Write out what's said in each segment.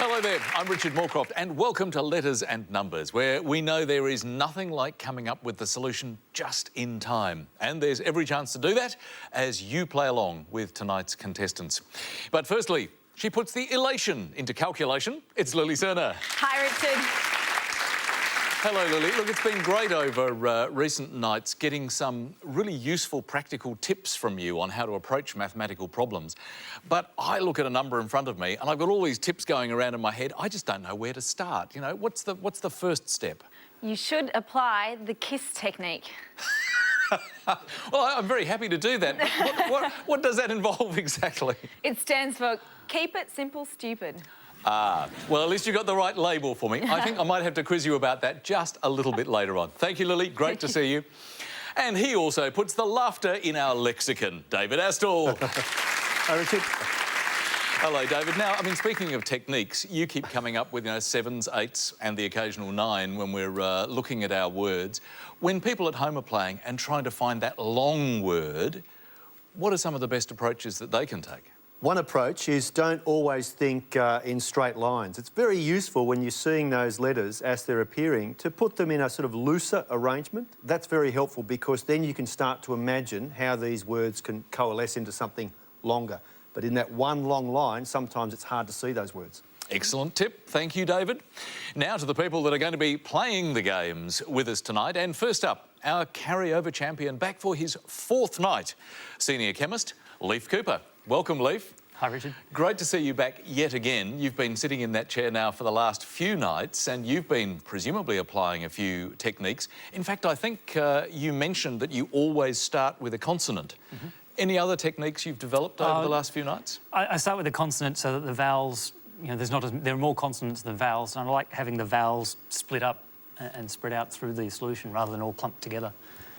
Hello there, I'm Richard Moorcroft and welcome to Letters and Numbers, where we know there is nothing like coming up with the solution just in time. And there's every chance to do that as you play along with tonight's contestants. But firstly, she puts the elation into calculation. It's Lily Cerner. Hi, Richard. Hello, Lily. Look, it's been great over recent nights getting some really useful practical tips from you on how to approach mathematical problems. But I look at a number in front of me and I've got all these tips going around in my head. I just don't know where to start. You know, what's the first step? You should apply the KISS technique. Well, I'm very happy to do that. But what does that involve exactly? It stands for Keep It Simple Stupid. Ah, well, at least you got the right label for me. I think I might have to quiz you about that just a little bit later on. Thank you, Lily. Great to see you. And he also puts the laughter in our lexicon. David Astle. Hi, Richard. Hello, David. Now, I mean, speaking of techniques, you keep coming up with, 7s, 8s and the occasional 9 when we're looking at our words. When people at home are playing and trying to find that long word, what are some of the best approaches that they can take? One approach is don't always think in straight lines. It's very useful when you're seeing those letters as they're appearing to put them in a sort of looser arrangement. That's very helpful because then you can start to imagine how these words can coalesce into something longer. But in that one long line, sometimes it's hard to see those words. Excellent tip. Thank you, David. Now to the people that are going to be playing the games with us tonight. And first up, our carryover champion back for his 4th night, senior chemist, Leif Cooper. Welcome, Leif. Hi, Richard. Great to see you back yet again. You've been sitting in that chair now for the last few nights and you've been presumably applying a few techniques. In fact, I think you mentioned that you always start with a consonant. Mm-hmm. Any other techniques you've developed over the last few nights? I start with a consonant so that the vowels, there are more consonants than vowels, and I like having the vowels split up and spread out through the solution rather than all clumped together.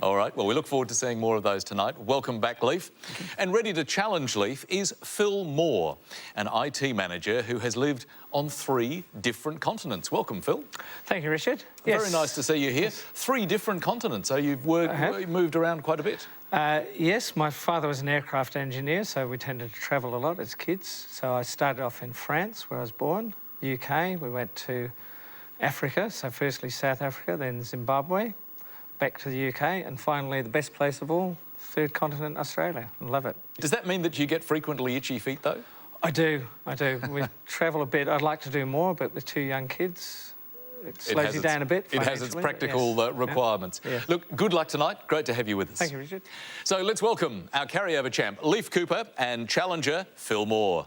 All right, well, we look forward to seeing more of those tonight. Welcome back, Leif. And ready to challenge Leif is Phil Moore, an IT manager who has lived on 3 different continents. Welcome, Phil. Thank you, Richard. Very nice to see you here. 3 different continents, so you've moved around quite a bit. Yes, my father was an aircraft engineer, so we tended to travel a lot as kids. So I started off in France, where I was born, UK. We went to Africa, so firstly South Africa, then Zimbabwe, back to the UK, and finally, the best place of all, 3rd continent, Australia. I love it. Does that mean that you get frequently itchy feet, though? I do. We travel a bit. I'd like to do more, but with 2 young kids, it slows you down a bit. It has its practical requirements. Yeah. Look, good luck tonight. Great to have you with us. Thank you, Richard. So let's welcome our carryover champ, Leif Cooper, and challenger, Phil Moore.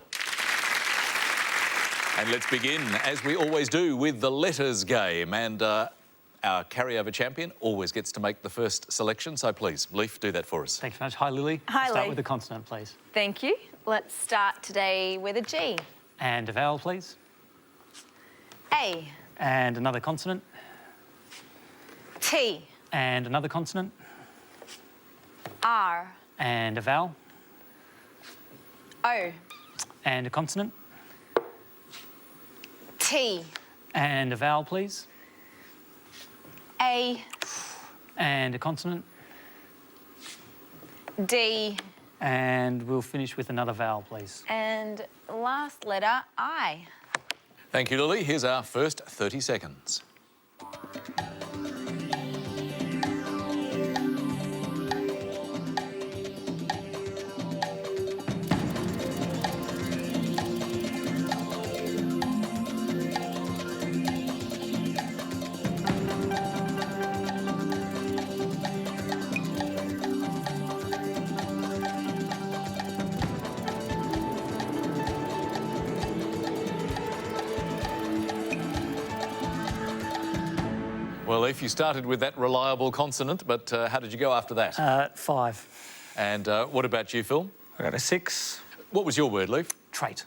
And let's begin, as we always do, with the letters game. And our carryover champion always gets to make the first selection. So please, Leif, do that for us. Thanks very much. Hi, Lily. Hi, Start Leif. with the consonant, please. Thank you. Let's start today with a G. And a vowel, please. A. And another consonant. T. And another consonant. R. And a vowel. O. And a consonant. T. And a vowel, please. A. And a consonant. D. And we'll finish with another vowel, please. And last letter, I. Thank you, Lily. Here's our first 30 seconds. Well, Leif, you started with that reliable consonant, but how did you go after that? 5. And what about you, Phil? I got a 6. What was your word, Leif? Trait.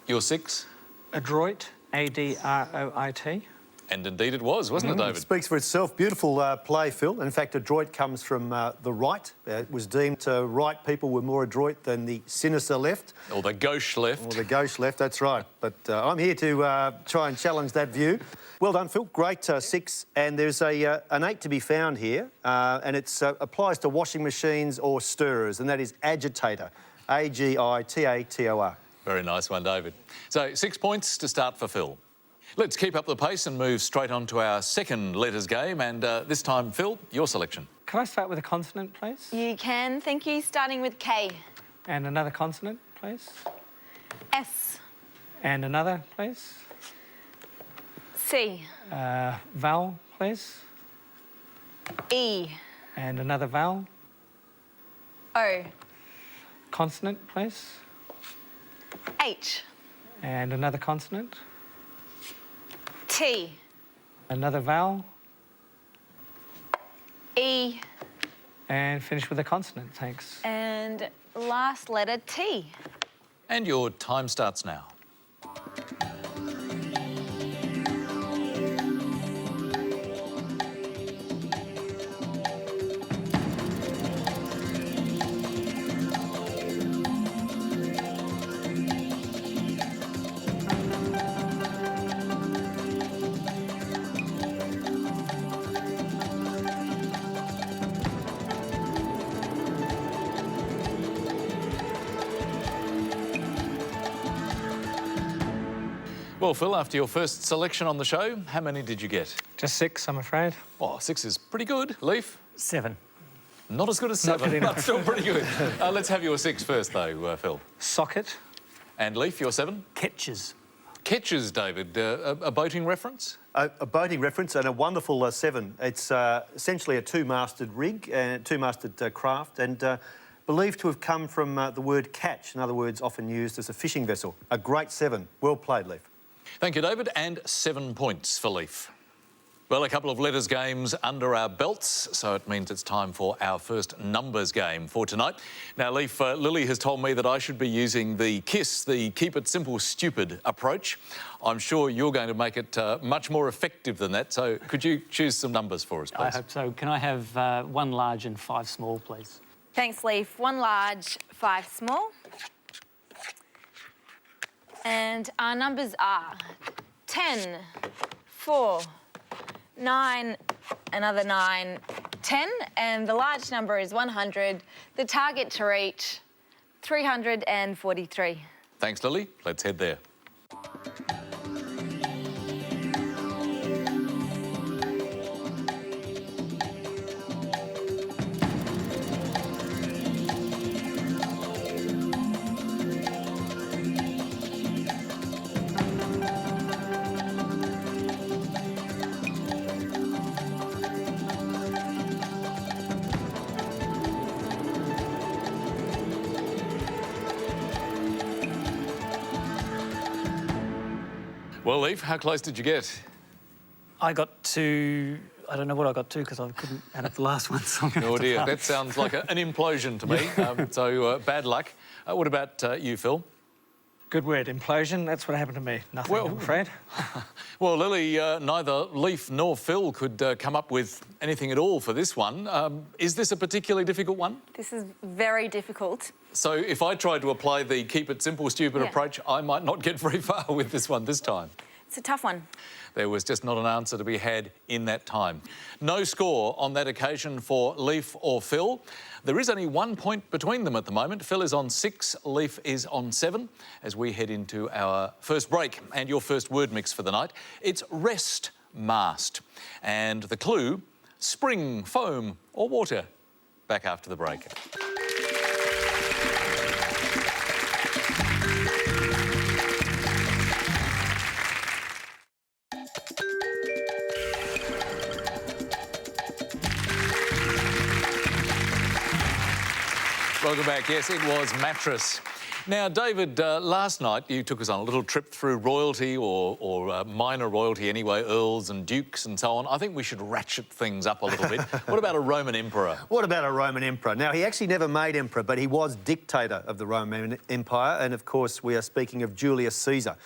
Your 6? Adroit Adroit. And indeed it was, wasn't it, David? Speaks for itself. Beautiful play, Phil. In fact, adroit comes from the right. It was deemed right people were more adroit than the sinister left. Or the gauche left. Or the gauche left, that's right. But I'm here to try and challenge that view. Well done, Phil. Great 6. And there's an 8 to be found here, and it applies to washing machines or stirrers, and that is agitator. Agitator. Very nice one, David. So 6 points to start for Phil. Let's keep up the pace and move straight on to our second letters game. And this time, Phil, your selection. Can I start with a consonant, please? You can. Thank you. Starting with K. And another consonant, please? S. And another, please? C. Vowel, please? E. And another vowel? O. Consonant, please? H. And another consonant? T. Another vowel? E. And finish with a consonant, thanks. And last letter T. And your time starts now. Well, Phil, after your first selection on the show, how many did you get? Just 6, I'm afraid. Oh, 6 is pretty good. Leaf? 7. Not as good as Not 7, good but enough. still pretty good. Let's have your 6 first, though, Phil. Socket. And Leaf, your 7? Catches. Catches, David. A boating reference? A boating reference and a wonderful 7. It's essentially a two-masted rig, two-masted craft, and believed to have come from the word catch, in other words, often used as a fishing vessel. A great 7. Well played, Leaf. Thank you, David, and 7 points for Leaf. Well, a couple of letters games under our belts, so it means it's time for our first numbers game for tonight. Now, Leaf, Lily has told me that I should be using the KISS, the Keep It Simple Stupid approach. I'm sure you're going to make it much more effective than that, so could you choose some numbers for us, please? I hope so. Can I have 1 large and 5 small, please? Thanks, Leaf. 1 large, 5 small. And our numbers are 10, 4, 9, another 9, 10, and the large number is 100. The target to reach, 343. Thanks, Lily. Let's head there. Well, Leaf, how close did you get? I got to... I don't know what I got to because I couldn't add up the last one. So I'm gonna Oh have to dear, pass. that sounds like an implosion to me. So bad luck. What about you, Phil? Good word, implosion. That's what happened to me. Nothing, Well- I'm afraid. Well, Lily, neither Leaf nor Phil could come up with anything at all for this one. Is this a particularly difficult one? This is very difficult. So if I tried to apply the keep it simple, stupid Yeah. approach, I might not get very far with this one this time. It's a tough one. There was just not an answer to be had in that time. No score on that occasion for Leaf or Phil. There is only 1 point between them at the moment. Phil is on 6, Leaf is on 7, as we head into our first break. And your first word mix for the night, it's rest mast. And the clue, spring, foam or water. Back after the break. Welcome back. Yes, it was mattress. Now, David, last night you took us on a little trip through royalty or minor royalty anyway, earls and dukes and so on. I think we should ratchet things up a little bit. What about a Roman emperor? What about a Roman emperor? Now, he actually never made emperor, but he was dictator of the Roman Empire, and of course we are speaking of Julius Caesar.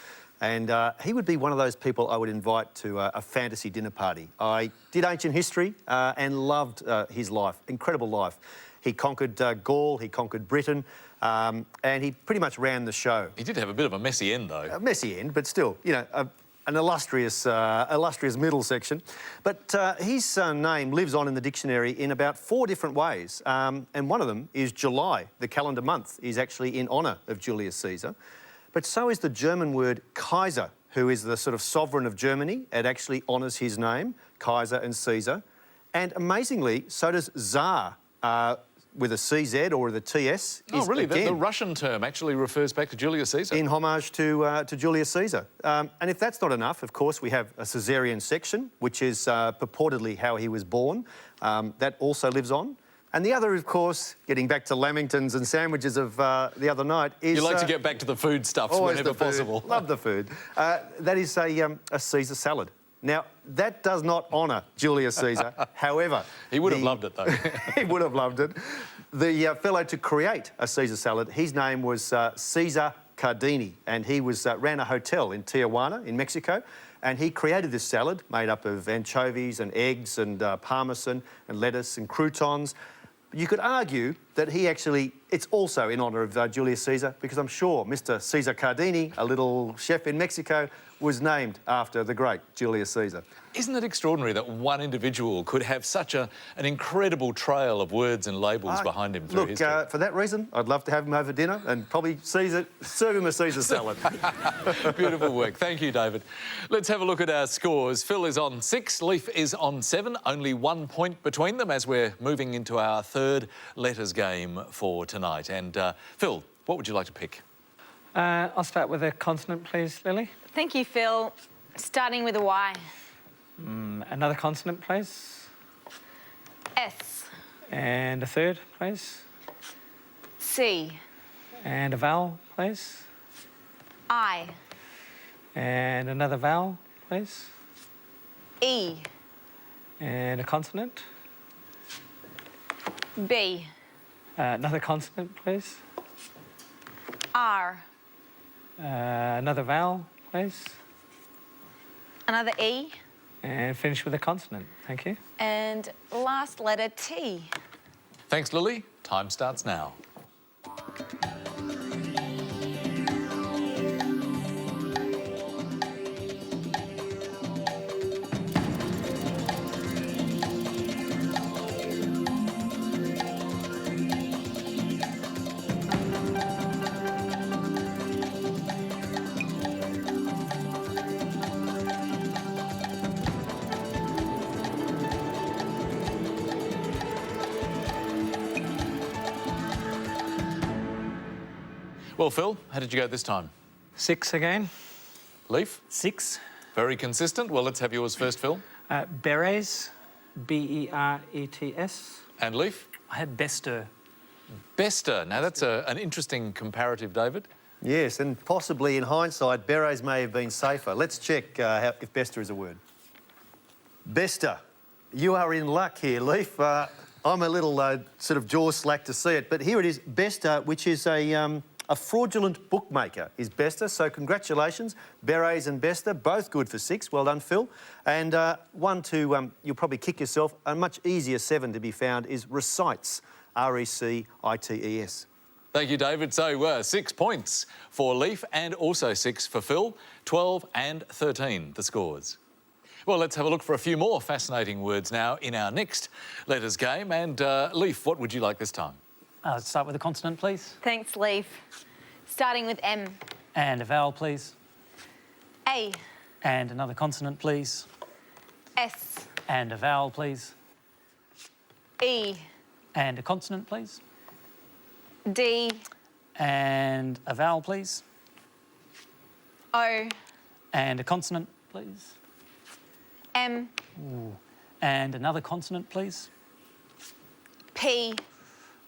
And he would be one of those people I would invite to a fantasy dinner party. I did ancient history and loved his life, incredible life. He conquered Gaul, he conquered Britain, and he pretty much ran the show. He did have a bit of a messy end, though. A messy end, but still, you know, an illustrious middle section. But his name lives on in the dictionary in about 4 different ways. And one of them is July, the calendar month, is actually in honour of Julius Caesar. But so is the German word Kaiser, who is the sort of sovereign of Germany. It actually honours his name, Kaiser and Caesar. And amazingly, so does Tsar, with a CZ or with a TS. Oh, really? The Again, Russian term actually refers back to Julius Caesar. in homage to Julius Caesar. And if that's not enough, of course, we have a Caesarean section, which is purportedly how he was born. That also lives on. And the other, of course, getting back to lamingtons and sandwiches of the other night, is... You like to get back to the foodstuffs always whenever the food. possible. Love the food. That is a Caesar salad. Now, that does not honour Julius Caesar. However... He would have loved it, though. He would have loved it. The fellow to create a Caesar salad, his name was Caesar Cardini, and he ran a hotel in Tijuana in Mexico, and he created this salad made up of anchovies and eggs and parmesan and lettuce and croutons. You could argue that it's also in honour of Julius Caesar, because I'm sure Mr. Caesar Cardini, a little chef in Mexico, was named after the great Julius Caesar. Isn't it extraordinary that one individual could have such an incredible trail of words and labels behind him through history? For that reason, I'd love to have him over dinner and probably serve him a Caesar salad. Beautiful work. Thank you, David. Let's have a look at our scores. Phil is on 6, Leaf is on 7, only 1 point between them as we're moving into our 3rd letters game for tonight. And Phil, what would you like to pick? I'll start with a consonant, please, Lily. Thank you, Phil. Starting with a Y. Another consonant, please. S. And a third, please. C. And a vowel, please. I. And another vowel, please. E. And a consonant. B. Another consonant, please. R. Another vowel, please. Another E. And finish with a consonant. Thank you. And last letter T. Thanks, Lily. Time starts now. Well, Phil, how did you go this time? 6 again. Leaf? 6. Very consistent. Well, let's have yours first, Phil. Berets. B-E-R-E-T-S. And Leaf? I had Bester. Bester. Now, that's an interesting comparative, David. Yes, and possibly in hindsight, berets may have been safer. Let's check if Bester is a word. Bester. You are in luck here, Leaf. I'm a little sort of jaw slack to see it, but here it is, Bester, which is a fraudulent bookmaker is Bester, so congratulations. Berets and Bester, both good for 6. Well done, Phil. And one to, you'll probably kick yourself, a much easier 7 to be found is Recites, R-E-C-I-T-E-S. Thank you, David. So 6 points for Leaf and also 6 for Phil. 12 and 13, the scores. Well, let's have a look for a few more fascinating words now in our next letters game. And Leaf, what would you like this time? Start with a consonant, please. Thanks, Leaf. Starting with M. And a vowel, please. A. And another consonant, please. S. And a vowel, please. E. And a consonant, please. D. And a vowel, please. O. And a consonant, please. M. And another consonant, please. P.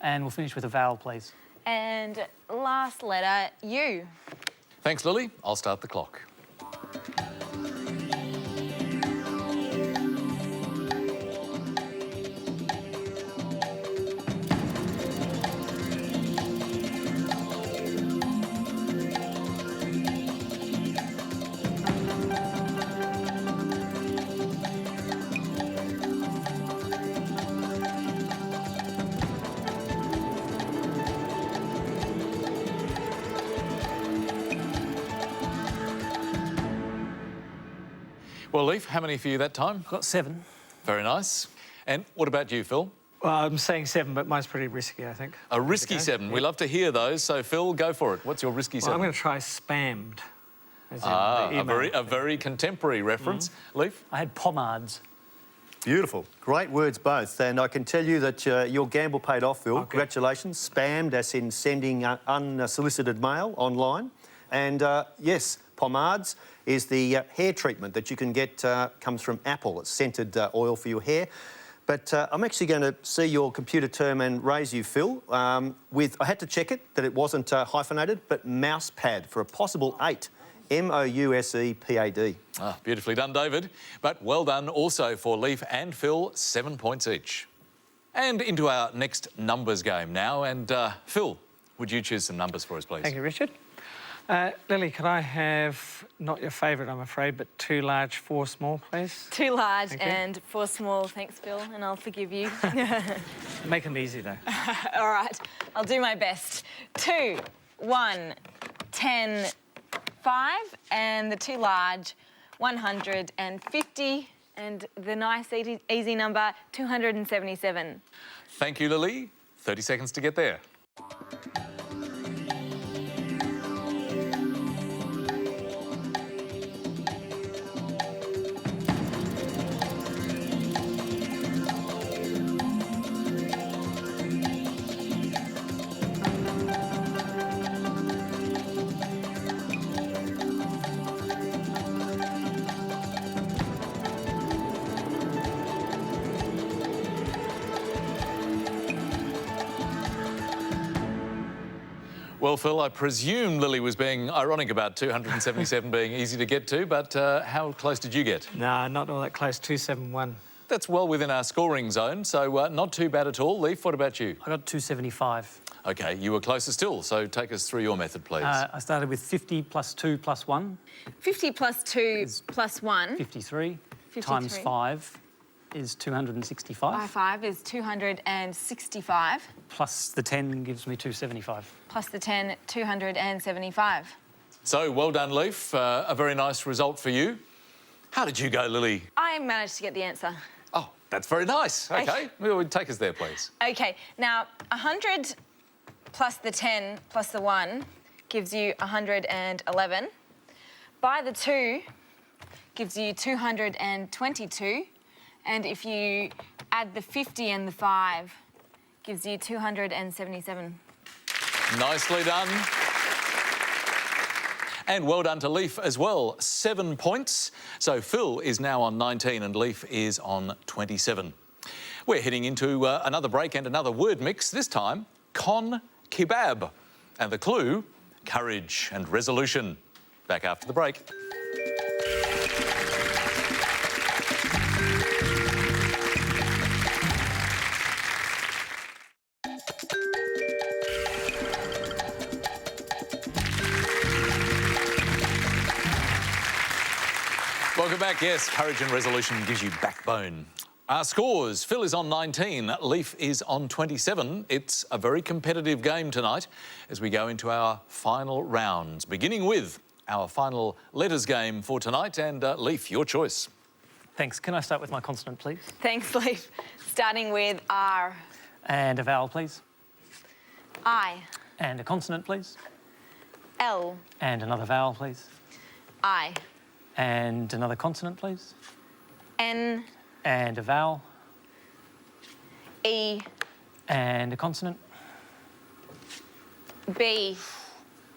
And we'll finish with a vowel, please. And last letter U. Thanks, Lily. I'll start the clock. Well, Leaf, how many for you that time? I've got 7. Very nice. And what about you, Phil? Well, I'm saying 7, but mine's pretty risky, I think. A risky 7. We love to hear those. So, Phil, go for it. What's your risky Well, 7? I'm going to try spammed. As in Ah, the email. a very contemporary reference. Leaf? I had pomades. Beautiful. Great words both. And I can tell you that your gamble paid off, Phil. Okay. Congratulations. Spammed, as in sending unsolicited mail online. And yes, pomades is the hair treatment that you can get, comes from Apple. It's scented oil for your hair. But I'm actually going to see your computer term and raise you, Phil, I had to check it, that it wasn't hyphenated, but mouse pad for a possible 8. MOUSEPAD. Ah, beautifully done, David. But well done also for Leaf and Phil, 7 points each. And into our next numbers game now. And Phil, would you choose some numbers for us, please? Thank you, Richard. Lily, could I have, not your favourite, I'm afraid, but 2 large, 4 small, please? 2 large Thank you. and 4 small. Thanks, Phil, and I'll forgive you. Make them easy, though. All right, I'll do my best. 2, 1, 10, 5, and the 2 large, 150, and the nice easy number, 277. Thank you, Lily. 30 seconds to get there. Well, Phil, I presume Lily was being ironic about 277 being easy to get to, but how close did you get? No, not all that close, 271. That's well within our scoring zone, so not too bad at all. Leaf, what about you? I got 275. OK, you were closer still, so take us through your method, please. I started with 50 plus 2 plus 1, 50 plus 2 plus 1. 53, 53. times 5 is 265, By 5 is 265, plus the 10 gives me 275. plus the 10, 275. So, well done, Leaf. A very nice result for you. How did you go, Lily? I managed to get the answer. Oh, that's very nice. OK, well, take us there, please. Okay, now 100 plus the 10 plus the 1 gives you 111. By the 2 gives you 222. And if you add the 50 and the 5, gives you 277. Nicely done. And well done to Leaf as well. 7 points. So Phil is now on 19 and Leaf is on 27. We're heading into another break and another word mix, this time con kebab. And the clue, courage and resolution. Back after the break. Welcome back. Yes, courage and resolution gives you backbone. Our scores, Phil is on 19, Leaf is on 27. It's a very competitive game tonight as we go into our final rounds, beginning with our final letters game for tonight. And Leaf, your choice. Thanks. Can I start with my consonant, please? Thanks, Leaf. Starting with R, And a vowel, please. I, And a consonant, please. L, And another vowel, please. I, And another consonant, please. N, And a vowel. E, And a consonant. B,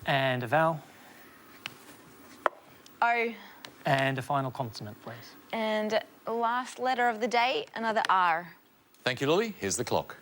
And a vowel. O, And a final consonant, please. and last letter of the day, another R. Thank you, Lily. Here's the clock.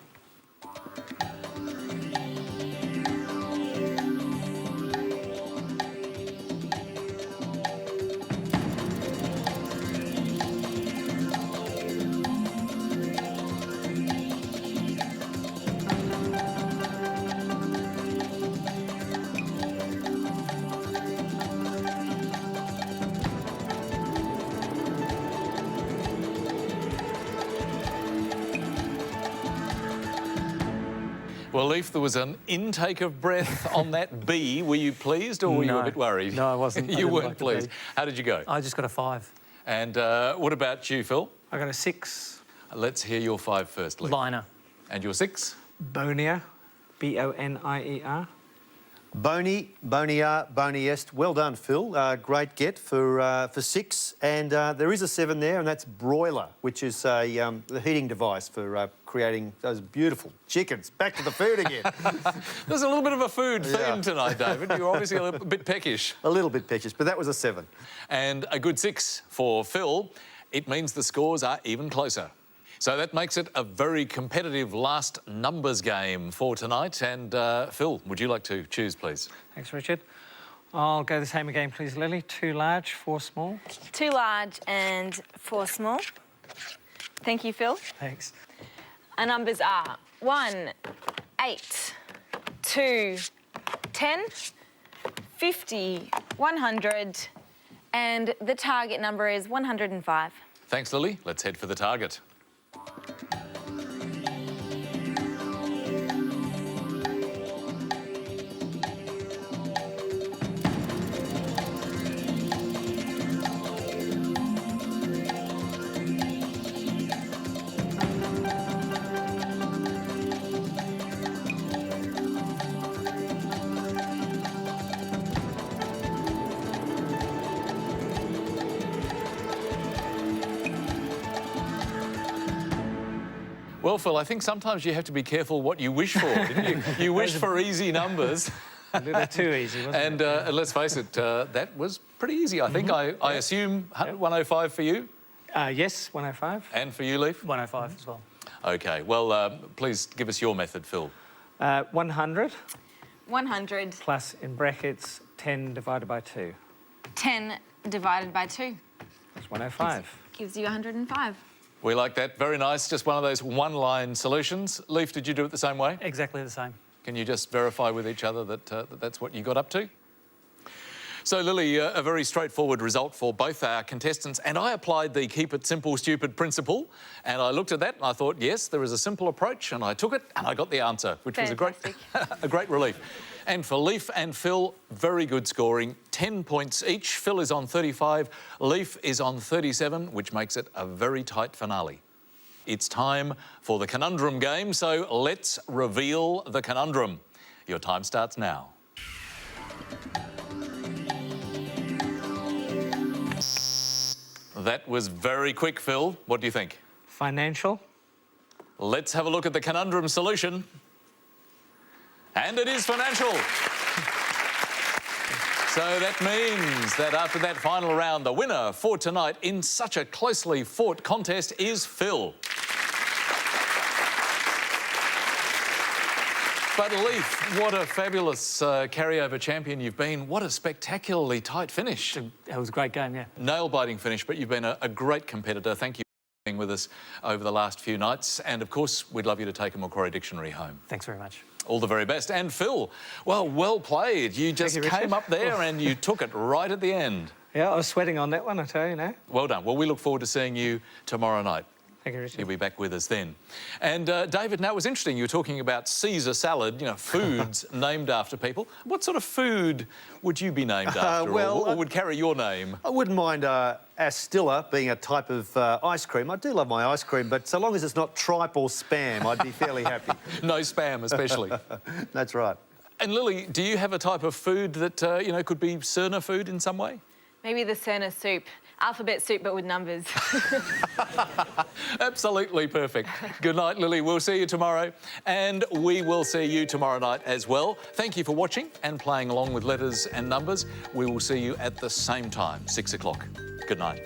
Well, Leaf, there was an intake of breath on that B. Were you pleased or were you a No. bit worried? No, I wasn't. I You didn't weren't like the pleased. B. How did you go? I just got a 5. And what about you, Phil? I got a 6. Let's hear your 5 first, Lee. Liner. And your 6? Bonier, B-O-N-I-E-R. Boni, Bonier, Boniest. Well done, Phil. Great get for 6. And there is a 7 there, and that's broiler, which is the heating device for creating those beautiful chickens. Back to the food again. There's a little bit of a food Yeah. theme tonight, David. You're obviously a little bit peckish. A little bit peckish, but that was a 7. And a good 6 for Phil. It means the scores are even closer. So that makes it a very competitive last numbers game for tonight. And Phil, would you like to choose, please? Thanks, Richard. I'll go the same again, please, Lily. 2 large, 4 small. 2 large and 4 small. Thank you, Phil. Thanks. Our numbers are 1, 8, 2, 10, 50, 100, and the target number is 105. Thanks, Lily. Let's head for the target. Well, Phil, I think sometimes you have to be careful what you wish for, didn't you? You wish for easy numbers. A little too easy, wasn't it? And let's face it, that was pretty easy. I think I assume 105 for you Yes, 105. and for you, Leaf? 105 as well. OK, well, please give us your method, Phil. 100 100, plus, in brackets, 10 divided by 2. 10 divided by 2 That's 105. gives you 105. We like that. Very nice. Just one of those one-line solutions. Leaf, did you do it the same way? Exactly the same. Can you just verify with each other that that's what you got up to? So, Lily, a very straightforward result for both our contestants. And I applied the keep it simple, stupid principle. And I looked at that and I thought, yes, there is a simple approach. And I took it and I got the answer, which was Fantastic. a great relief. And for Leaf and Phil, very good scoring. 10 points each. Phil is on 35. Leaf is on 37, which makes it a very tight finale. It's time for the conundrum game, so let's reveal the conundrum. Your time starts now. That was very quick, Phil. What do you think? Financial. Let's have a look at the conundrum solution. And it is financial. So that means that after that final round, the winner for tonight in such a closely fought contest is Phil. But Leaf, what a fabulous carryover champion you've been. What a spectacularly tight finish. It was a great game, yeah. Nail-biting finish, but you've been a great competitor. Thank you for being with us over the last few nights. And of course, we'd love you to take a Macquarie Dictionary home. Thanks very much. All the very best. And Phil, well played. You just Thank you, came Richard. up there and you took it right at the end. Yeah, I was sweating on that one, I tell you now. Well done. Well, we look forward to seeing you tomorrow night. Thank you, Richard. You'll be back with us then. And David, now it was interesting. You were talking about Caesar salad, you know, foods named after people. What sort of food would you be named after or would carry your name? I wouldn't mind Astilla being a type of ice cream. I do love my ice cream, but so long as it's not tripe or spam, I'd be fairly happy. No spam, especially. That's right. And Lily, do you have a type of food that, you know, could be Cerner food in some way? Maybe the Cerner soup. Alphabet soup, but with numbers. Absolutely perfect. Good night, Lily. We'll see you tomorrow. And we will see you tomorrow night as well. Thank you for watching and playing along with letters and numbers. We will see you at the same time, 6 o'clock. Good night.